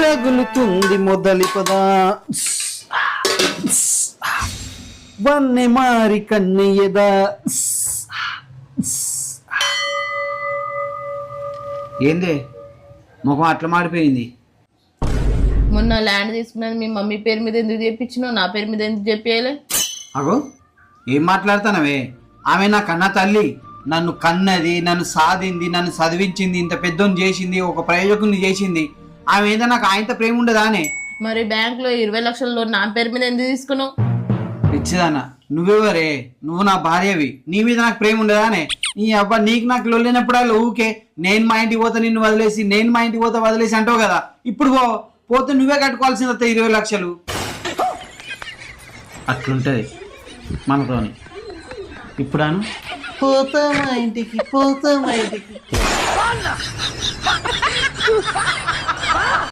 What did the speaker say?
రగులుతుంది మొదలి పద వన్నె మారి కన్నెయదా. ఏందే ముఖం అట్లా మాడిపోయింది? మొన్న ల్యాండ్ తీసుకున్నది మీ మమ్మీ పేరు మీద ఎందుకు చెప్పించినావు, నా పేరు మీద ఎందుకు చెప్పేయలే? అగో ఏం మాట్లాడుతానవే? ఆమె నా కన్న తల్లి, నన్ను కన్నది, నన్ను సాధింది, నన్ను చదివించింది, ఇంత పెద్దోని చేసింది, ఒక ప్రయోజకుని చేసింది. ఆమె ఏదో నాకు ఆయనతో ప్రేమ ఉండదానే? మరి బ్యాంకులో 20 లక్షల లోన్ నా పేరు మీద ఎందుకు తీసుకున్నావు? పిచ్చిదానా నువ్వెవరే? నువ్వు నా భార్యవి, నీ మీద నాకు ప్రేమ ఉండదానే? నీ అబ్బా నీకు నాకు లొల్లినప్పుడల్లా ఊకే నేను మా ఇంటికి పోతా నిన్ను వదిలేసి, నేను మా ఇంటికి పోతా వదిలేసి అంటావు కదా. ఇప్పుడు పోతే నువ్వే కట్టుకోవాల్సింది వస్తాయి 20 లక్షలు. అట్లుంటది మనతోని. ఇప్పుడాను పోతా మా ఇంటికి, పోతా మా ఇంటికి.